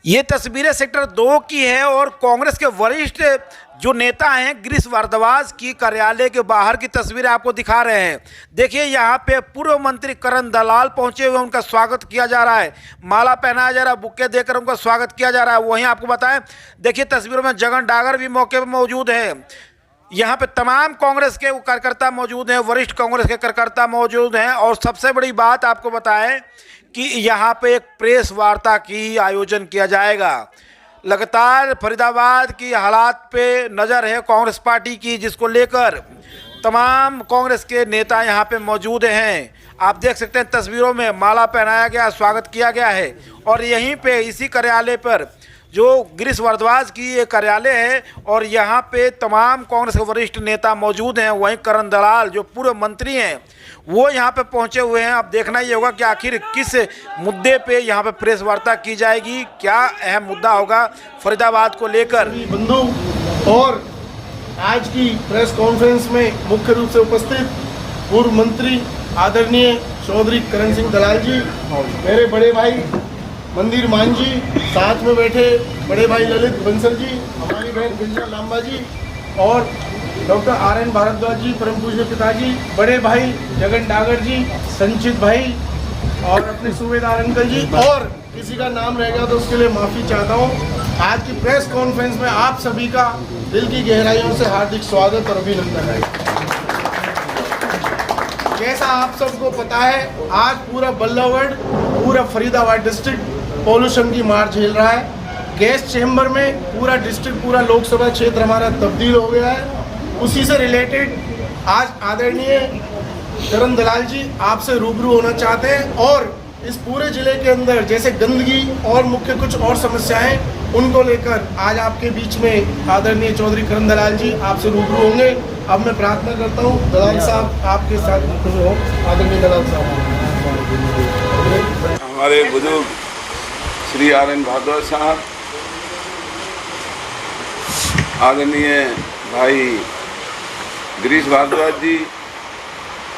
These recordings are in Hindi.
ये तस्वीरें सेक्टर 2 की है और कांग्रेस के वरिष्ठ जो नेता हैं गिरीश भारद्वाज की कार्यालय के बाहर की तस्वीरें आपको दिखा रहे हैं। देखिए यहाँ पे पूर्व मंत्री करण दलाल पहुंचे हुए, उनका स्वागत किया जा रहा है, माला पहनाया जा रहा है, बुक्के देकर उनका स्वागत किया जा रहा है। वहीं आपको बताएं, देखिए तस्वीरों में जगन डागर भी मौके पर मौजूद है। यहाँ पे तमाम कांग्रेस के कार्यकर्ता मौजूद हैं, वरिष्ठ कांग्रेस के कार्यकर्ता मौजूद हैं। और सबसे बड़ी बात आपको बताएं कि यहाँ पे एक प्रेस वार्ता की आयोजन किया जाएगा। लगातार फरीदाबाद की हालात पे नज़र है कांग्रेस पार्टी की, जिसको लेकर तमाम कांग्रेस के नेता यहाँ पे मौजूद हैं। आप देख सकते हैं तस्वीरों में माला पहनाया गया, स्वागत किया गया है। और यहीं पे इसी कार्यालय पर जो गिरीश भारद्वाज की ये कार्यालय है और यहाँ पे तमाम कांग्रेस के वरिष्ठ नेता मौजूद हैं। वहीं करण दलाल जो पूर्व मंत्री हैं वो यहाँ पे पहुँचे हुए हैं। अब देखना ये होगा कि आखिर किस मुद्दे पे यहाँ पे प्रेस वार्ता की जाएगी, क्या अहम मुद्दा होगा फरीदाबाद को लेकर। बंधु, और आज की प्रेस कॉन्फ्रेंस में मुख्य रूप से उपस्थित पूर्व मंत्री आदरणीय चौधरी करण सिंह दलाल जी, मेरे बड़े भाई मंदिर मान जी, साथ में बैठे बड़े भाई ललित बंसल जी, हमारी बहन गिरिजा लांबा जी और डॉक्टर RN भारद्वाज जी, परम पूज्य पिताजी, बड़े भाई जगन डागर जी, संचित भाई और अपने सूबेदार अंकल जी, और किसी का नाम रह गया तो उसके लिए माफ़ी चाहता हूँ। आज की प्रेस कॉन्फ्रेंस में आप सभी का दिल की गहराइयों से हार्दिक स्वागत और अभिनंदन है। जैसा आप सबको पता है, आज पूरा बल्लभगढ़, पूरा फरीदाबाद डिस्ट्रिक्ट पॉल्यूशन की मार झेल रहा है। गैस चेंबर में पूरा डिस्ट्रिक्ट, पूरा लोकसभा क्षेत्र हमारा तब्दील हो गया है। उसी से रिलेटेड आज आदरणीय करण दलाल जी आपसे रूबरू होना चाहते हैं और इस पूरे जिले के अंदर जैसे गंदगी और मुख्य कुछ और समस्याएं, उनको लेकर आज आपके बीच में आदरणीय चौधरी करण दलाल जी आपसे रूबरू होंगे। अब मैं प्रार्थना करता हूँ दलाल साहब आपके साथ हो। आदरणीय दलाल साहब, हमारे बुजुर्ग श्री RN भारद्वाज साहब, आदरणीय भाई गिरीश भारद्वाज जी,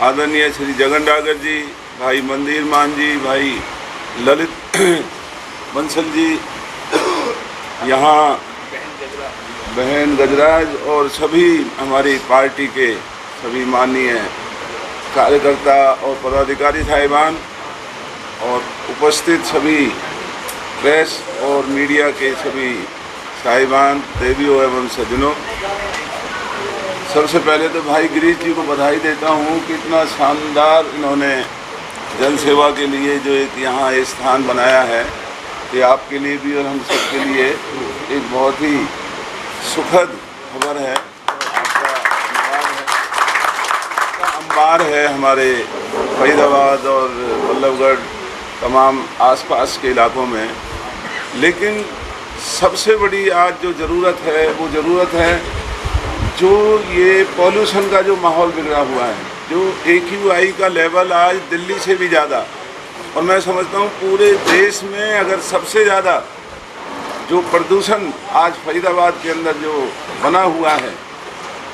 आदरणीय श्री जगन डागर जी, भाई मंदिर मान जी, भाई ललित बंसल जी, यहाँ बहन गजराज और सभी हमारी पार्टी के सभी माननीय कार्यकर्ता और पदाधिकारी साहिबान और उपस्थित सभी प्रेस और मीडिया के सभी साहिबान, देवियों एवं सज्जनों, सबसे पहले तो भाई गिरीश जी को बधाई देता हूँ कि इतना शानदार इन्होंने जन सेवा के लिए जो एक यहाँ स्थान बनाया है, कि आपके लिए भी और हम सब के लिए एक बहुत ही सुखद खबर है। आपका अंबार है हमारे फरीदाबाद और बल्लभगढ़ तमाम आसपास के इलाकों में। लेकिन सबसे बड़ी आज जो ज़रूरत है वो ज़रूरत है जो ये पॉल्यूशन का जो माहौल बिगड़ा हुआ है, जो AQI का लेवल आज दिल्ली से भी ज़्यादा, और मैं समझता हूँ पूरे देश में अगर सबसे ज़्यादा जो प्रदूषण आज फरीदाबाद के अंदर जो बना हुआ है,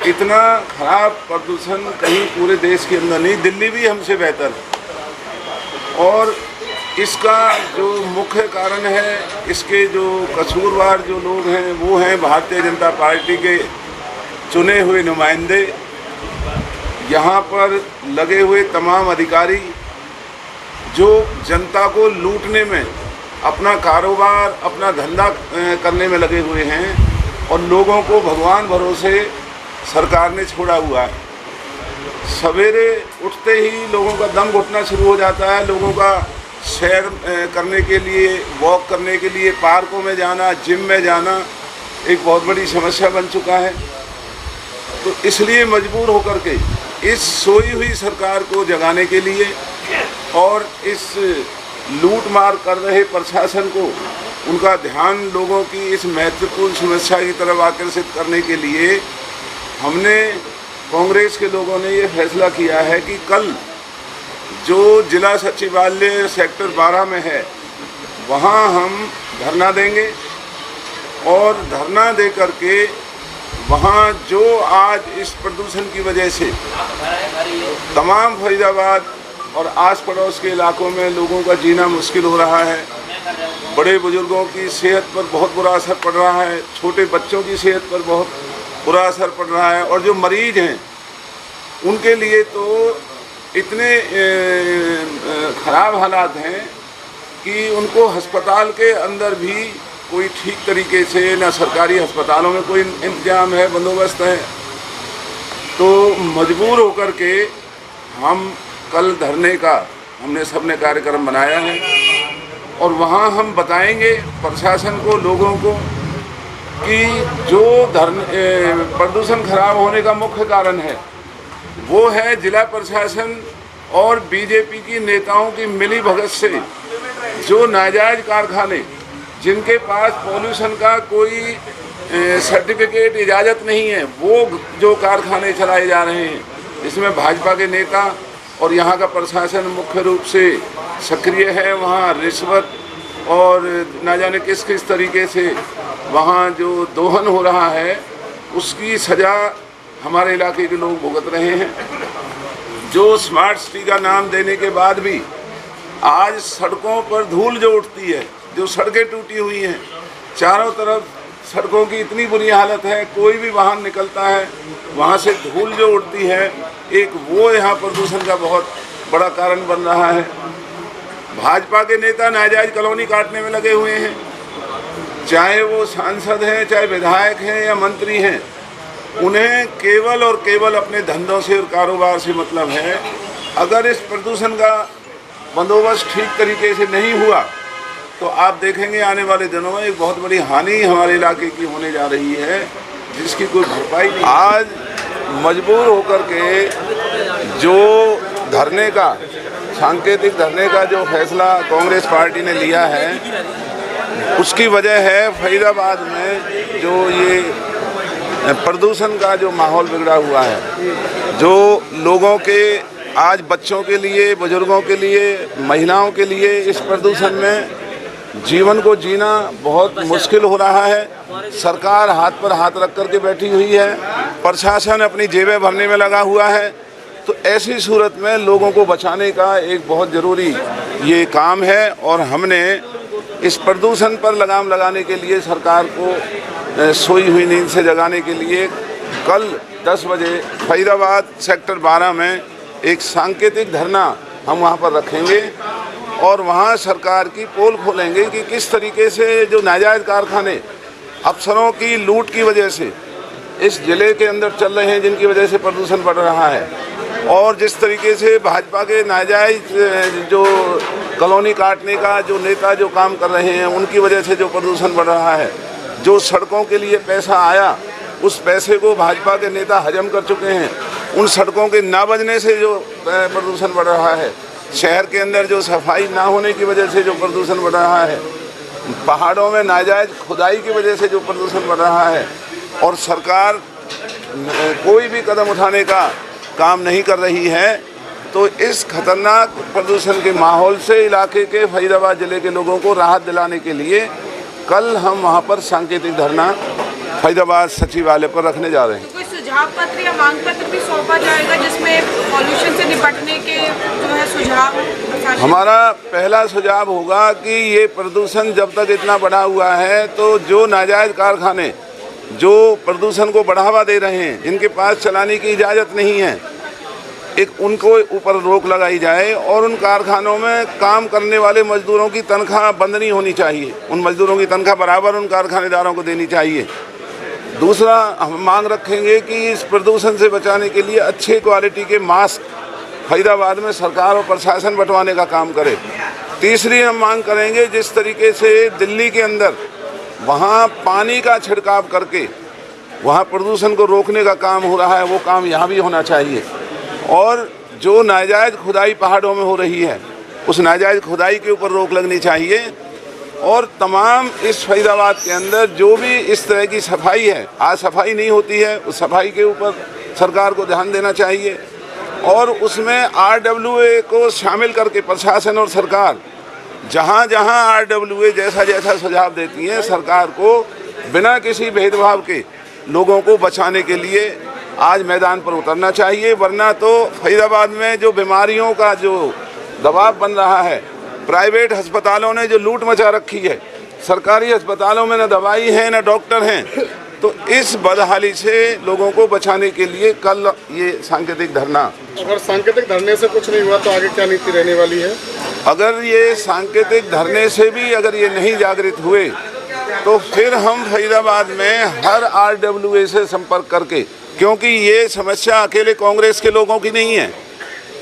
इतना खराब प्रदूषण कहीं पूरे देश के अंदर नहीं, दिल्ली भी हमसे बेहतर है। और इसका जो मुख्य कारण है, इसके जो कसूरवार जो लोग हैं वो हैं भारतीय जनता पार्टी के चुने हुए नुमाइंदे, यहाँ पर लगे हुए तमाम अधिकारी जो जनता को लूटने में, अपना कारोबार, अपना धंधा करने में लगे हुए हैं और लोगों को भगवान भरोसे सरकार ने छोड़ा हुआ है। सवेरे उठते ही लोगों का दम घुटना शुरू हो जाता है, लोगों का सैर करने के लिए, वॉक करने के लिए पार्कों में जाना, जिम में जाना एक बहुत बड़ी समस्या बन चुका है। तो इसलिए मजबूर होकर के इस सोई हुई सरकार को जगाने के लिए और इस लूट मार कर रहे प्रशासन को, उनका ध्यान लोगों की इस महत्वपूर्ण समस्या की तरफ आकर्षित करने के लिए हमने, कांग्रेस के लोगों ने ये फैसला किया है कि कल जो जिला सचिवालय सेक्टर 12 में है, वहाँ हम धरना देंगे और धरना दे करके वहाँ जो आज इस प्रदूषण की वजह से तमाम फरीदाबाद और आस पड़ोस के इलाकों में लोगों का जीना मुश्किल हो रहा है, बड़े बुजुर्गों की सेहत पर बहुत बुरा असर पड़ रहा है, छोटे बच्चों की सेहत पर बहुत बुरा असर पड़ रहा है, और जो मरीज हैं उनके लिए तो इतने ख़राब हालात हैं कि उनको अस्पताल के अंदर भी कोई ठीक तरीके से, ना सरकारी अस्पतालों में कोई इंतजाम है, बंदोबस्त है। तो मजबूर होकर के हम कल धरने का हमने सबने कार्यक्रम बनाया है, और वहाँ हम बताएंगे प्रशासन को, लोगों को, कि जो प्रदूषण खराब होने का मुख्य कारण है वो है जिला प्रशासन और बीजेपी की नेताओं की मिली भगत से जो नाजायज कारखाने, जिनके पास पॉल्यूशन का कोई सर्टिफिकेट, इजाज़त नहीं है, वो जो कारखाने चलाए जा रहे हैं, इसमें भाजपा के नेता और यहाँ का प्रशासन मुख्य रूप से सक्रिय है। वहाँ रिश्वत और ना जाने किस किस तरीके से वहाँ जो दोहन हो रहा है उसकी सज़ा हमारे इलाके के लोग भुगत रहे हैं। जो स्मार्ट सिटी का नाम देने के बाद भी आज सड़कों पर धूल जो उठती है, जो सड़कें टूटी हुई हैं, चारों तरफ सड़कों की इतनी बुरी हालत है, कोई भी वाहन निकलता है वहाँ से धूल जो उड़ती है, एक वो यहाँ प्रदूषण का बहुत बड़ा कारण बन रहा है। भाजपा के नेता नाजायज कॉलोनी काटने में लगे हुए हैं, चाहे वो सांसद हैं, चाहे विधायक हैं या मंत्री हैं, उन्हें केवल और केवल अपने धंधों से और कारोबार से मतलब है। अगर इस प्रदूषण का बंदोबस्त ठीक तरीके से नहीं हुआ तो आप देखेंगे आने वाले दिनों में एक बहुत बड़ी हानि हमारे इलाके की होने जा रही है, जिसकी कोई भरपाई नहीं। आज मजबूर होकर के जो धरने का, सांकेतिक धरने का जो फैसला कांग्रेस पार्टी ने लिया है, उसकी वजह है फरीदाबाद में जो ये प्रदूषण का जो माहौल बिगड़ा हुआ है, जो लोगों के, आज बच्चों के लिए, बुजुर्गों के लिए, महिलाओं के लिए इस प्रदूषण में जीवन को जीना बहुत मुश्किल हो रहा है। सरकार हाथ पर हाथ रख कर के बैठी हुई है, प्रशासन अपनी जेबें भरने में लगा हुआ है। तो ऐसी सूरत में लोगों को बचाने का एक बहुत ज़रूरी ये काम है, और हमने इस प्रदूषण पर लगाम लगाने के लिए सरकार को सोई हुई नींद से जगाने के लिए कल 10 बजे फरीदाबाद सेक्टर 12 में एक सांकेतिक धरना हम वहाँ पर रखेंगे, और वहाँ सरकार की पोल खोलेंगे कि किस तरीके से जो नाजायज़ कारखाने अफसरों की लूट की वजह से इस ज़िले के अंदर चल रहे हैं, जिनकी वजह से प्रदूषण बढ़ रहा है, और जिस तरीके से भाजपा के नाजायज़ जो कॉलोनी काटने का जो नेता जो काम कर रहे हैं, उनकी वजह से जो प्रदूषण बढ़ रहा है। जो सड़कों के लिए पैसा आया, उस पैसे को भाजपा के नेता हजम कर चुके हैं। उन सड़कों के ना बनने से जो प्रदूषण बढ़ रहा है, शहर के अंदर जो सफाई ना होने की वजह से जो प्रदूषण बढ़ रहा है, पहाड़ों में नाजायज खुदाई की वजह से जो प्रदूषण बढ़ रहा है, और सरकार कोई भी कदम उठाने का काम नहीं कर रही है। तो इस खतरनाक प्रदूषण के माहौल से इलाके के फरीदाबाद ज़िले के लोगों को राहत दिलाने के लिए कल हम वहाँ पर सांकेतिक धरना फरीदाबाद सचिवालय पर रखने जा रहे हैं। कोई सुझाव पत्र या मांग पत्र भी सौंपा जाएगा जिसमें पॉल्यूशन से निपटने के जो है सुझाव? हमारा पहला सुझाव होगा कि ये प्रदूषण जब तक इतना बढ़ा हुआ है, तो जो नाजायज़ कारखाने जो प्रदूषण को बढ़ावा दे रहे हैं, जिनके पास चलाने की इजाज़त नहीं है, एक उनको ऊपर रोक लगाई जाए, और उन कारखानों में काम करने वाले मजदूरों की तनख्वाह बंद नहीं होनी चाहिए। उन मजदूरों की तनख्वाह बराबर उन कारखानेदारों को देनी चाहिए। दूसरा, हम मांग रखेंगे कि इस प्रदूषण से बचाने के लिए अच्छे क्वालिटी के मास्क फरीदाबाद में सरकार और प्रशासन बंटवाने का काम करे। तीसरी, हम मांग करेंगे जिस तरीके से दिल्ली के अंदर वहाँ पानी का छिड़काव करके वहाँ प्रदूषण को रोकने का काम हो रहा है, वो काम यहाँ भी होना चाहिए। और जो नाजायज़ खुदाई पहाड़ों में हो रही है, उस नाजायज़ खुदाई के ऊपर रोक लगनी चाहिए। और तमाम इस फरीदाबाद के अंदर जो भी इस तरह की सफाई है, आज सफाई नहीं होती है, उस सफाई के ऊपर सरकार को ध्यान देना चाहिए, और उसमें RWA को शामिल करके प्रशासन और सरकार जहाँ जहाँ RWA जैसा जैसा सुझाव देती हैं, सरकार को बिना किसी भेदभाव के लोगों को बचाने के लिए आज मैदान पर उतरना चाहिए। वरना तो फरीदाबाद में जो बीमारियों का जो दबाव बन रहा है, प्राइवेट अस्पतालों ने जो लूट मचा रखी है, सरकारी अस्पतालों में न दवाई है न डॉक्टर हैं, तो इस बदहाली से लोगों को बचाने के लिए कल ये सांकेतिक धरना। अगर सांकेतिक धरने से कुछ नहीं हुआ तो आगे क्या नीति रहने वाली है? अगर ये सांकेतिक धरने से भी अगर ये नहीं जागृत हुए तो फिर हम फरीदाबाद में हर RWA से संपर्क करके, क्योंकि ये समस्या अकेले कांग्रेस के लोगों की नहीं है,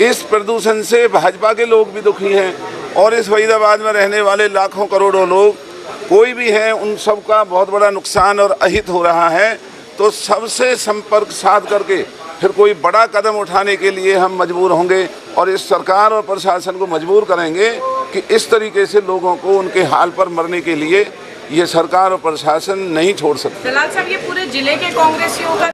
इस प्रदूषण से भाजपा के लोग भी दुखी हैं और इस फरीदाबाद में रहने वाले लाखों करोड़ों लोग कोई भी हैं, उन सब का बहुत बड़ा नुकसान और अहित हो रहा है। तो सबसे संपर्क साध करके फिर कोई बड़ा कदम उठाने के लिए हम मजबूर होंगे और इस सरकार और प्रशासन को मजबूर करेंगे कि इस तरीके से लोगों को उनके हाल पर मरने के लिए ये सरकार और प्रशासन नहीं छोड़ सकते। दलाल साहब, ये पूरे जिले के कांग्रेसियों का